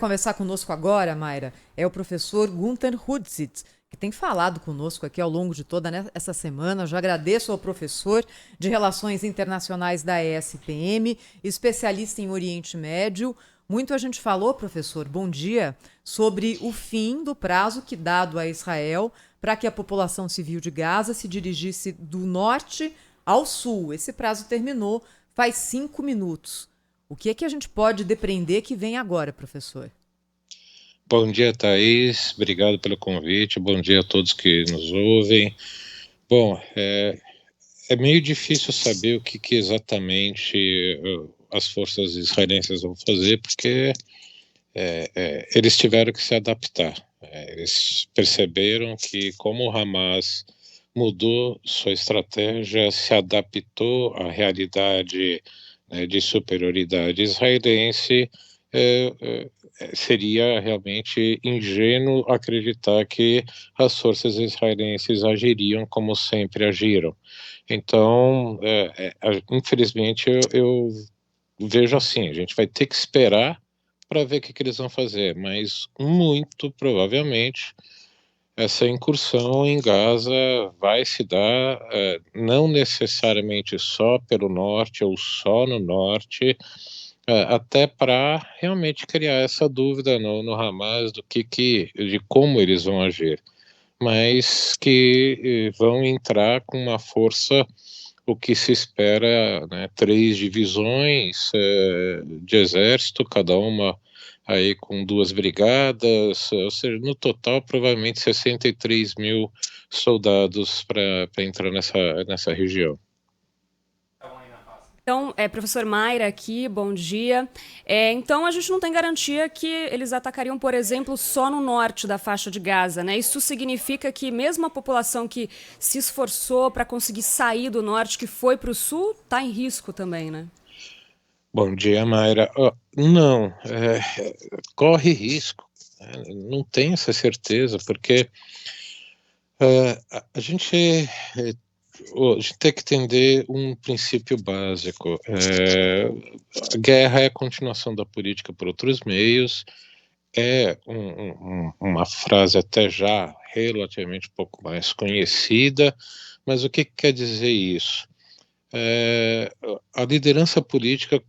Conversar conosco agora, Mayra, é o professor Gunther Hudzit, que tem falado conosco aqui ao longo de toda essa semana. Já agradeço ao professor de Relações Internacionais da ESPM, especialista em Oriente Médio. Muito a gente falou, professor, bom dia, sobre o fim do prazo que dado a Israel para que a população civil de Gaza se dirigisse do norte ao sul. Esse prazo terminou faz 5 minutos. O que é que a gente pode depreender que vem agora, professor? Bom dia, Thaís. Obrigado pelo convite. Bom dia a todos que nos ouvem. Bom, é meio difícil saber o que exatamente as forças israelenses vão fazer, porque eles tiveram que se adaptar. Eles perceberam que, como o Hamas mudou sua estratégia, se adaptou à realidade, né, de superioridade israelense, seria realmente ingênuo acreditar que as forças israelenses agiriam como sempre agiram. Então, infelizmente, eu vejo assim, a gente vai ter que esperar para ver o que eles vão fazer, mas muito provavelmente essa incursão em Gaza vai se dar não necessariamente só pelo norte ou só no norte, até para realmente criar essa dúvida no Hamas de como eles vão agir, mas que vão entrar com uma força, o que se espera, né, 3 divisões de exército, cada uma aí com 2 brigadas, ou seja, no total provavelmente 63 mil soldados para entrar nessa região. Então, professor Mayra aqui, bom dia. Então, a gente não tem garantia que eles atacariam, por exemplo, só no norte da faixa de Gaza, né? Isso significa que mesmo a população que se esforçou para conseguir sair do norte, que foi para o sul, está em risco também, né? Bom dia, Mayra. Não, corre risco, né? Não tenho essa certeza, porque a gente tem que entender um princípio básico. A guerra é a continuação da política por outros meios, uma frase até já relativamente pouco mais conhecida, mas o que quer dizer isso? A liderança política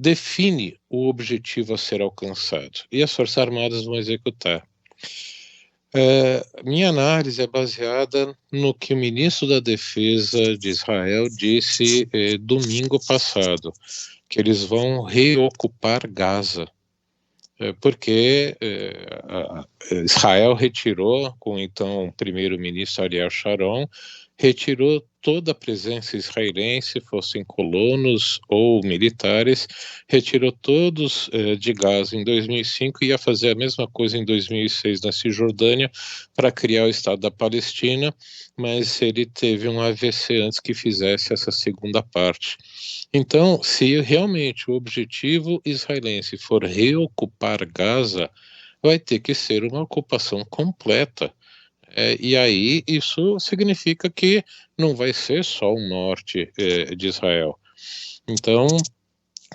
define o objetivo a ser alcançado e as Forças Armadas vão executar. Minha análise é baseada no que o ministro da Defesa de Israel disse domingo passado, que eles vão reocupar Gaza, porque Israel retirou, com então o primeiro-ministro Ariel Sharon, retirou toda a presença israelense, fossem colonos ou militares, retirou todos de Gaza em 2005 e ia fazer a mesma coisa em 2006 na Cisjordânia para criar o Estado da Palestina, mas ele teve um AVC antes que fizesse essa segunda parte. Então, se realmente o objetivo israelense for reocupar Gaza, vai ter que ser uma ocupação completa. E aí isso significa que não vai ser só o norte de Israel. Então,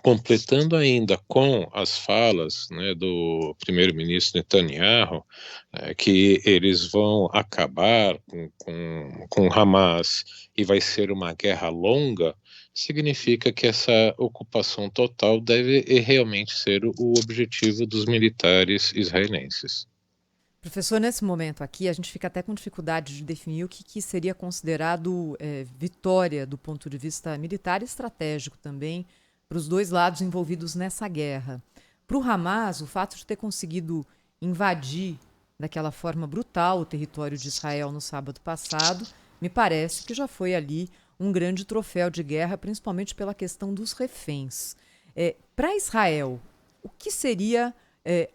completando ainda com as falas, né, do primeiro-ministro Netanyahu, que eles vão acabar com Hamas e vai ser uma guerra longa, significa que essa ocupação total deve realmente ser o objetivo dos militares israelenses. Professor, nesse momento aqui, a gente fica até com dificuldade de definir o que seria considerado vitória do ponto de vista militar e estratégico também para os dois lados envolvidos nessa guerra. Para o Hamas, o fato de ter conseguido invadir daquela forma brutal o território de Israel no sábado passado, me parece que já foi ali um grande troféu de guerra, principalmente pela questão dos reféns. Para Israel, o que seria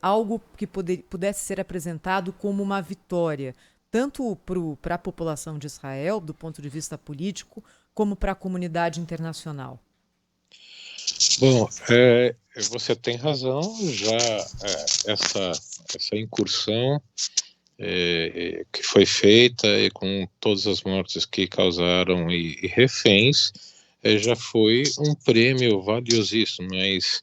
algo que pudesse ser apresentado como uma vitória, tanto para a população de Israel, do ponto de vista político, como para a comunidade internacional? Bom, você tem razão, já essa incursão que foi feita e com todas as mortes que causaram e reféns, já foi um prêmio valiosíssimo, mas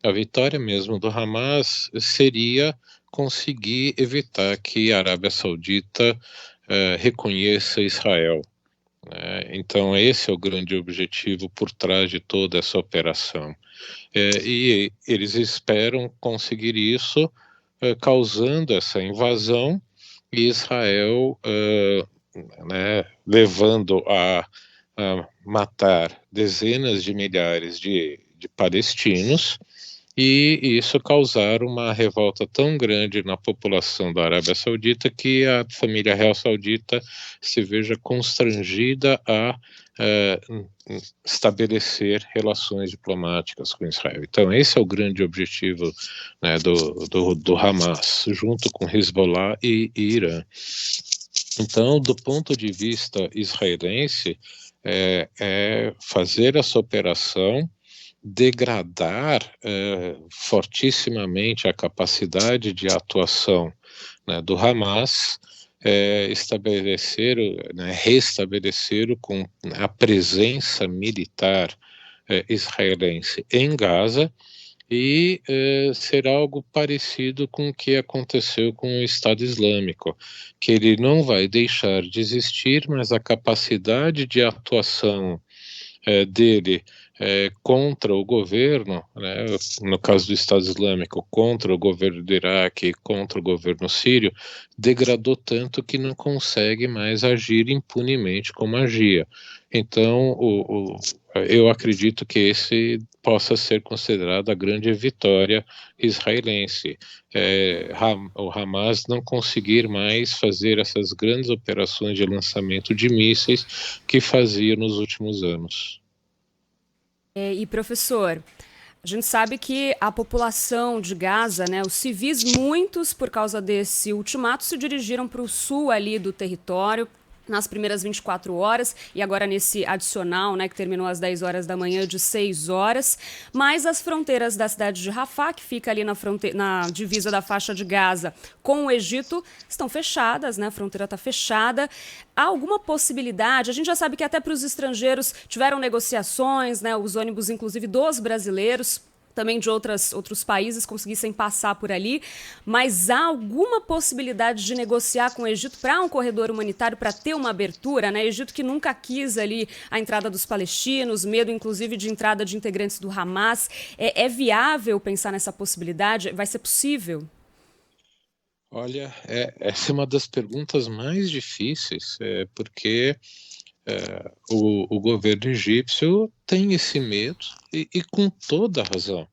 A vitória mesmo do Hamas seria conseguir evitar que a Arábia Saudita reconheça Israel. Então, esse é o grande objetivo por trás de toda essa operação. E eles esperam conseguir isso causando essa invasão e Israel levando a matar dezenas de milhares de palestinos, e isso causar uma revolta tão grande na população da Arábia Saudita que a família real saudita se veja constrangida a estabelecer relações diplomáticas com Israel. Então, esse é o grande objetivo, né, do Hamas, junto com Hezbollah e Irã. Então, do ponto de vista israelense, é fazer essa operação, degradar fortissimamente a capacidade de atuação, né, do Hamas, restabelecer com a presença militar israelense em Gaza, e ser algo parecido com o que aconteceu com o Estado Islâmico, que ele não vai deixar de existir, mas a capacidade de atuação dele contra o governo, né, no caso do Estado Islâmico, contra o governo do Iraque, contra o governo sírio, degradou tanto que não consegue mais agir impunemente como agia. Então, eu acredito que esse possa ser considerado a grande vitória israelense. O Hamas não conseguir mais fazer essas grandes operações de lançamento de mísseis que fazia nos últimos anos. E professor, a gente sabe que a população de Gaza, né, os civis, muitos por causa desse ultimato, se dirigiram para o sul ali do território nas primeiras 24 horas e agora nesse adicional, né, que terminou às 10 horas da manhã, de 6 horas. Mas as fronteiras da cidade de Rafah, que fica ali na divisa da faixa de Gaza com o Egito, estão fechadas, né? A fronteira está fechada. Há alguma possibilidade? A gente já sabe que até para os estrangeiros tiveram negociações, né? Os ônibus, inclusive, dos brasileiros, também de outros países, conseguissem passar por ali, mas há alguma possibilidade de negociar com o Egito para um corredor humanitário, para ter uma abertura, né? Egito que nunca quis ali a entrada dos palestinos, medo inclusive de entrada de integrantes do Hamas. É viável pensar nessa possibilidade? Vai ser possível? Olha, essa é uma das perguntas mais difíceis, porque o governo egípcio tem esse medo, e com toda a razão,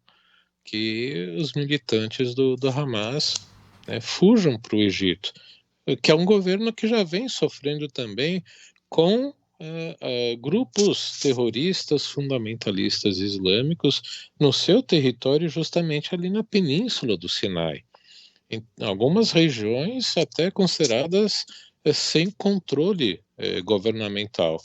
que os militantes do Hamas fujam para o Egito, que é um governo que já vem sofrendo também com grupos terroristas fundamentalistas islâmicos no seu território, justamente ali na península do Sinai, em algumas regiões até consideradas sem controle governamental.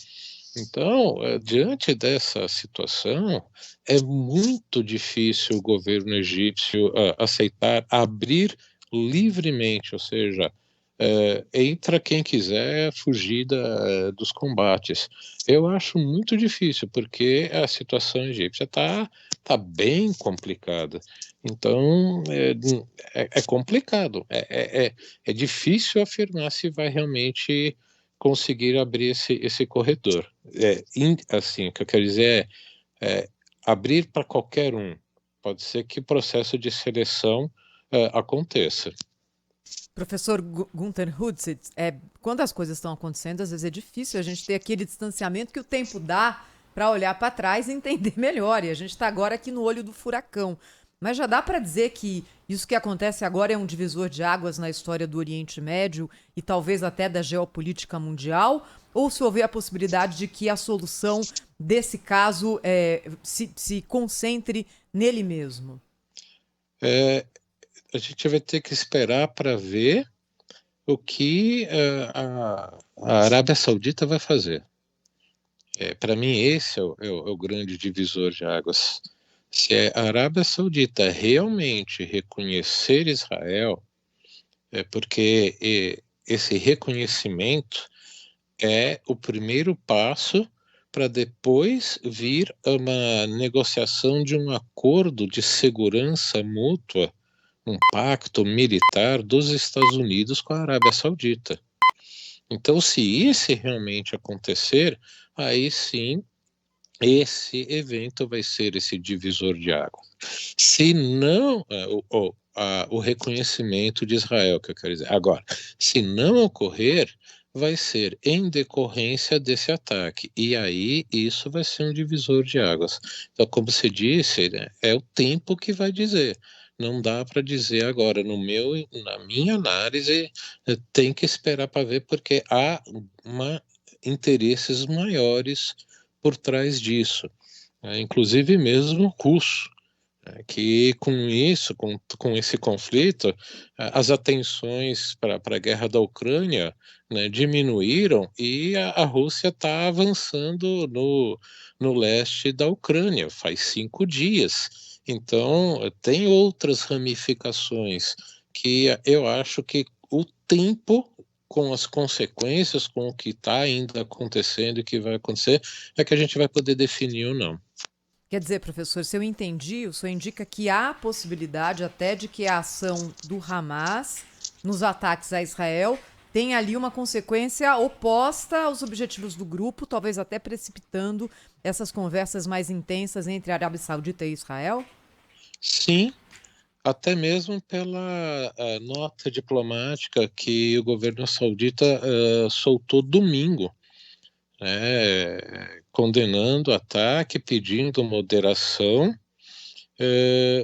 Então, diante dessa situação, é muito difícil o governo egípcio aceitar abrir livremente, ou seja, entra quem quiser fugir dos combates. Eu acho muito difícil, porque a situação egípcia tá bem complicada. Então, é complicado. É difícil afirmar se vai realmente conseguir abrir esse corredor. Assim, o que eu quero dizer abrir para qualquer um. Pode ser que o processo de seleção aconteça. Professor Gunther Hutzit, quando as coisas estão acontecendo, às vezes é difícil a gente ter aquele distanciamento que o tempo dá para olhar para trás e entender melhor. E a gente está agora aqui no olho do furacão. Mas já dá para dizer que isso que acontece agora é um divisor de águas na história do Oriente Médio e talvez até da geopolítica mundial? Ou se houver a possibilidade de que a solução desse caso se concentre nele mesmo? A gente vai ter que esperar para ver o que a Arábia Saudita vai fazer. Para mim, esse é o grande divisor de águas. Se a Arábia Saudita realmente reconhecer Israel, porque esse reconhecimento é o primeiro passo para depois vir uma negociação de um acordo de segurança mútua, um pacto militar dos Estados Unidos com a Arábia Saudita. Então, se isso realmente acontecer, aí sim, esse evento vai ser esse divisor de águas. Se não, o reconhecimento de Israel, que eu quero dizer. Agora, se não ocorrer, vai ser em decorrência desse ataque. E aí, isso vai ser um divisor de águas. Então, como você disse, né, é o tempo que vai dizer. Não dá para dizer agora, na minha análise, tem que esperar para ver, porque há interesses maiores por trás disso, inclusive mesmo russo, que com isso, com esse conflito, as atenções para a guerra da Ucrânia, né, diminuíram e a Rússia está avançando no leste da Ucrânia, faz 5 dias. Então, tem outras ramificações que eu acho que o tempo, com as consequências, com o que está ainda acontecendo e que vai acontecer, é que a gente vai poder definir ou não. Quer dizer, professor, se eu entendi, o senhor indica que há possibilidade até de que a ação do Hamas nos ataques a Israel tenha ali uma consequência oposta aos objetivos do grupo, talvez até precipitando essas conversas mais intensas entre a Arábia Saudita e Israel? Sim, até mesmo pela nota diplomática que o governo saudita soltou domingo, condenando o ataque, pedindo moderação,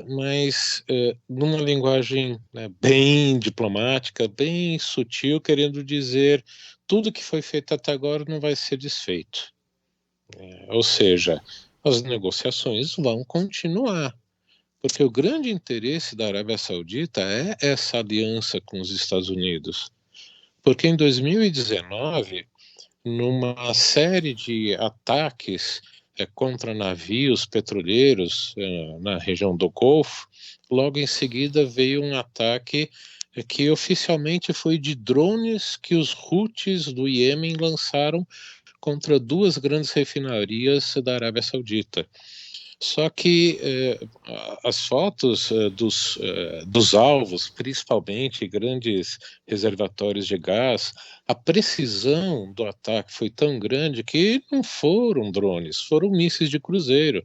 mas numa linguagem, né, bem diplomática, bem sutil, querendo dizer tudo que foi feito até agora não vai ser desfeito. Ou seja, as negociações vão continuar, porque o grande interesse da Arábia Saudita é essa aliança com os Estados Unidos. Porque em 2019, numa série de ataques contra navios petroleiros na região do Golfo, logo em seguida veio um ataque que oficialmente foi de drones que os Houthis do Iêmen lançaram contra 2 grandes refinarias da Arábia Saudita. Só que as fotos dos alvos, principalmente grandes reservatórios de gás, a precisão do ataque foi tão grande que não foram drones, foram mísseis de cruzeiro.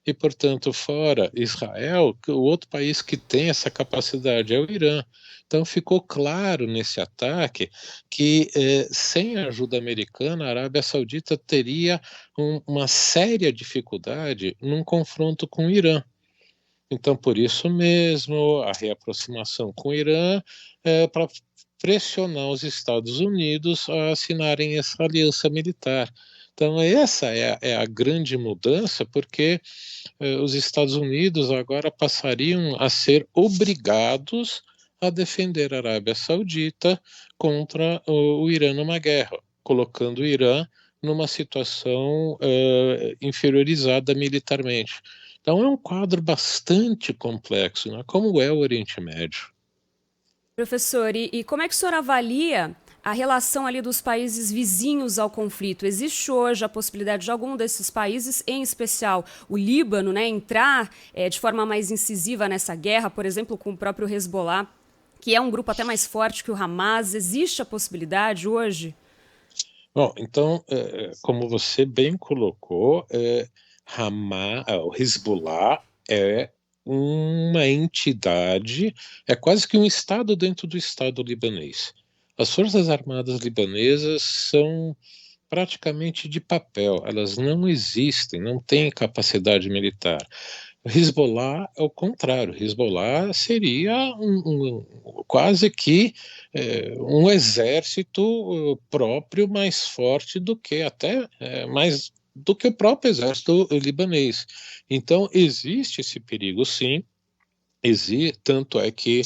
E, portanto, fora Israel, o outro país que tem essa capacidade é o Irã. Então, ficou claro nesse ataque que, sem a ajuda americana, a Arábia Saudita teria uma séria dificuldade num confronto com o Irã. Então, por isso mesmo, a reaproximação com o Irã para pressionar os Estados Unidos a assinarem essa aliança militar. Então, essa é a grande mudança, porque os Estados Unidos agora passariam a ser obrigados a defender a Arábia Saudita contra o Irã numa guerra, colocando o Irã numa situação inferiorizada militarmente. Então é um quadro bastante complexo, né? Como é o Oriente Médio. Professor, e como é que o senhor avalia a relação ali dos países vizinhos ao conflito? Existe hoje a possibilidade de algum desses países, em especial o Líbano, né, entrar de forma mais incisiva nessa guerra, por exemplo, com o próprio Hezbollah, que é um grupo até mais forte que o Hamas? Existe a possibilidade hoje? Bom, então, como você bem colocou, o Hezbollah é uma entidade, é quase que um estado dentro do Estado libanês. As Forças Armadas libanesas são praticamente de papel, elas não existem, não têm capacidade militar. Hezbollah é o contrário, Hezbollah seria quase que um exército próprio mais forte do que até mais do que o próprio exército libanês. Então existe esse perigo, sim. Tanto é que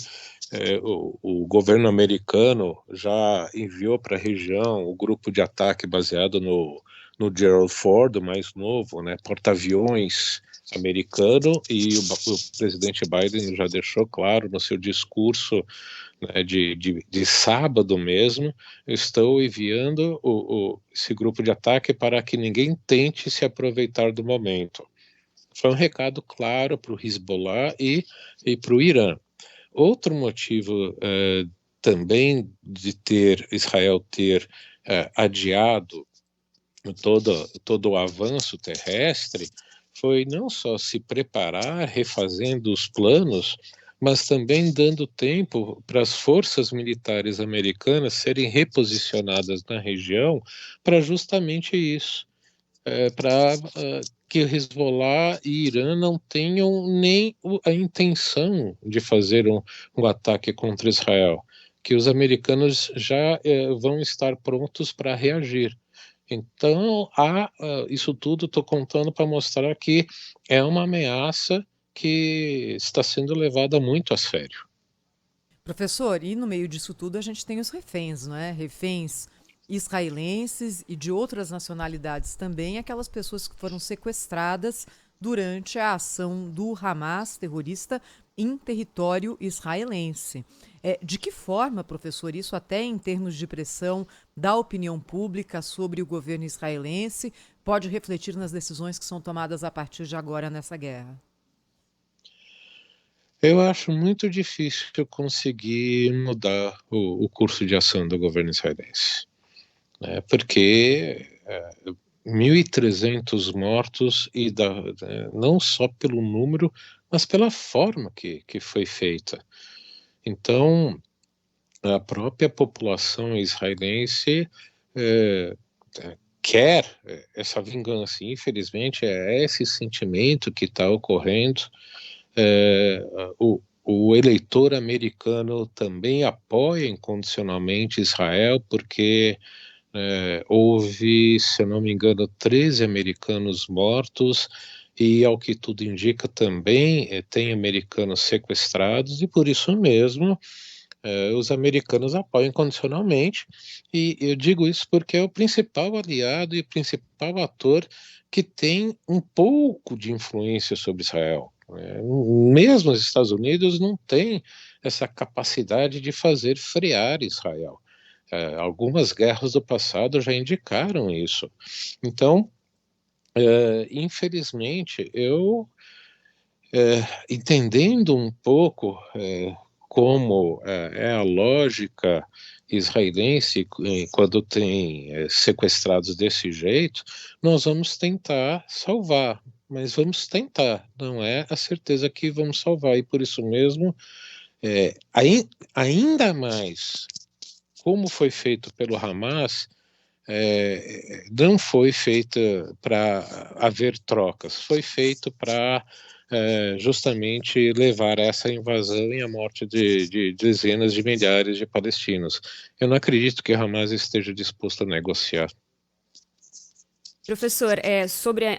o governo americano já enviou para a região o grupo de ataque baseado no Gerald Ford, o mais novo, né, porta-aviões americano, e o presidente Biden já deixou claro no seu discurso, né, de sábado mesmo, estou enviando esse grupo de ataque para que ninguém tente se aproveitar do momento. Foi um recado claro para o Hezbollah e para o Irã. Outro motivo também de Israel ter adiado todo o avanço terrestre foi não só se preparar, refazendo os planos, mas também dando tempo para as forças militares americanas serem reposicionadas na região para justamente isso, para que Hezbollah e Irã não tenham nem a intenção de fazer um ataque contra Israel, que os americanos já vão estar prontos para reagir. Então, isso tudo estou contando para mostrar que é uma ameaça que está sendo levada muito a sério. Professor, e no meio disso tudo a gente tem os reféns, não é? Reféns israelenses e de outras nacionalidades também, aquelas pessoas que foram sequestradas durante a ação do Hamas terrorista em território israelense. De que forma, professor, isso até em termos de pressão da opinião pública sobre o governo israelense pode refletir nas decisões que são tomadas a partir de agora nessa guerra? Eu acho muito difícil conseguir mudar o curso de ação do governo israelense, né? Porque 1.300 mortos, e não só pelo número, mas pela forma que foi feita. Então, a própria população israelense quer essa vingança. Infelizmente, é esse sentimento que está ocorrendo. O eleitor americano também apoia incondicionalmente Israel, porque houve, se eu não me engano, 13 americanos mortos, e ao que tudo indica também tem americanos sequestrados, e por isso mesmo os americanos apoiam incondicionalmente, e eu digo isso porque é o principal aliado e o principal ator que tem um pouco de influência sobre Israel. Mesmo os Estados Unidos não têm essa capacidade de fazer frear Israel. Algumas guerras do passado já indicaram isso. Então, infelizmente, eu, entendendo um pouco como é a lógica israelense quando tem sequestrados desse jeito, nós vamos tentar salvar, mas vamos tentar, não é a certeza que vamos salvar, e por isso mesmo, ainda mais como foi feito pelo Hamas, não foi feita para haver trocas, foi feito para justamente levar a essa invasão e a morte de dezenas de milhares de palestinos. Eu não acredito que Hamas esteja disposto a negociar. Professor,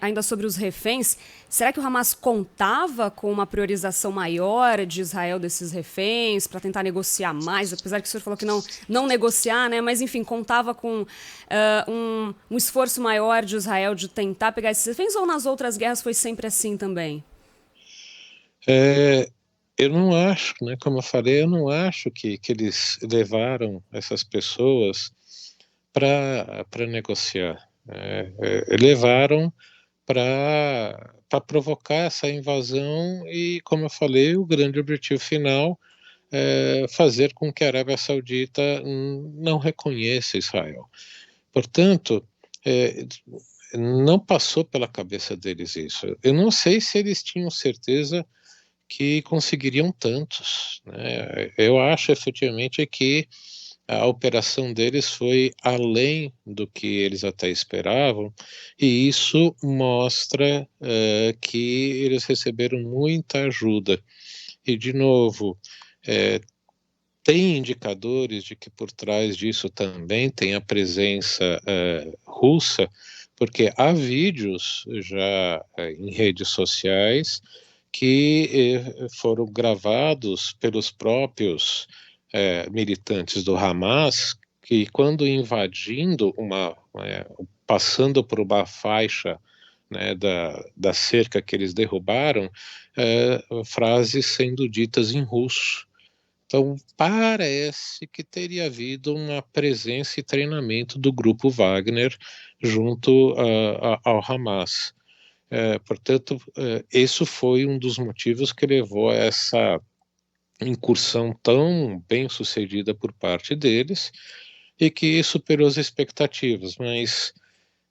ainda sobre os reféns, será que o Hamas contava com uma priorização maior de Israel desses reféns para tentar negociar mais? Apesar que o senhor falou que não negociar, né? Mas enfim, contava com um esforço maior de Israel de tentar pegar esses reféns, ou nas outras guerras foi sempre assim também? Eu não acho, né? Como eu falei, eu não acho que eles levaram essas pessoas para negociar. Levaram para provocar essa invasão e, como eu falei, o grande objetivo final é fazer com que a Arábia Saudita não reconheça Israel. Portanto, não passou pela cabeça deles isso. Eu não sei se eles tinham certeza que conseguiriam tantos, né? Eu acho efetivamente que a operação deles foi além do que eles até esperavam, e isso mostra que eles receberam muita ajuda. E, de novo, tem indicadores de que por trás disso também tem a presença russa, porque há vídeos já em redes sociais que foram gravados pelos próprios militantes do Hamas, que quando invadindo passando por uma faixa né, da cerca que eles derrubaram, frases sendo ditas em russo. Então, parece que teria havido uma presença e treinamento do grupo Wagner junto ao Hamas. Portanto, isso foi um dos motivos que levou a essa incursão tão bem sucedida por parte deles e que superou as expectativas, mas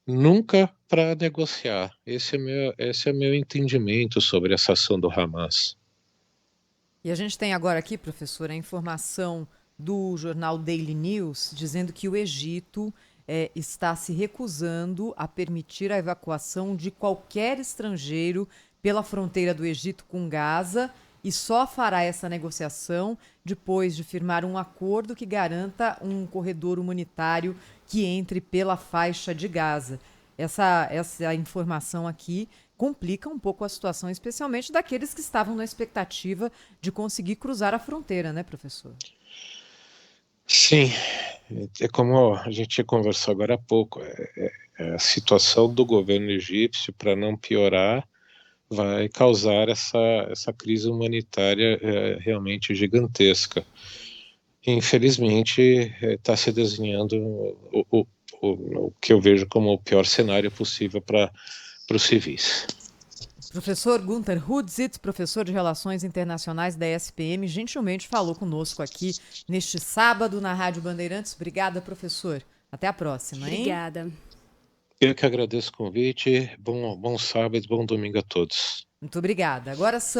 nunca para negociar. Esse é meu entendimento sobre essa ação do Hamas. E a gente tem agora aqui, professor, a informação do jornal Daily News dizendo que o Egito está se recusando a permitir a evacuação de qualquer estrangeiro pela fronteira do Egito com Gaza e só fará essa negociação depois de firmar um acordo que garanta um corredor humanitário que entre pela faixa de Gaza. Essa informação aqui complica um pouco a situação, especialmente daqueles que estavam na expectativa de conseguir cruzar a fronteira, né, professor? Sim, é como a gente conversou agora há pouco, a situação do governo egípcio, para não piorar, vai causar essa crise humanitária realmente gigantesca. Infelizmente, está se desenhando o que eu vejo como o pior cenário possível para os civis. Professor Gunther Hudzit, professor de Relações Internacionais da SPM, gentilmente falou conosco aqui neste sábado na Rádio Bandeirantes. Obrigada, professor. Até a próxima, hein? Obrigada. Eu que agradeço o convite. Bom sábado, bom domingo a todos. Muito obrigada. Agora são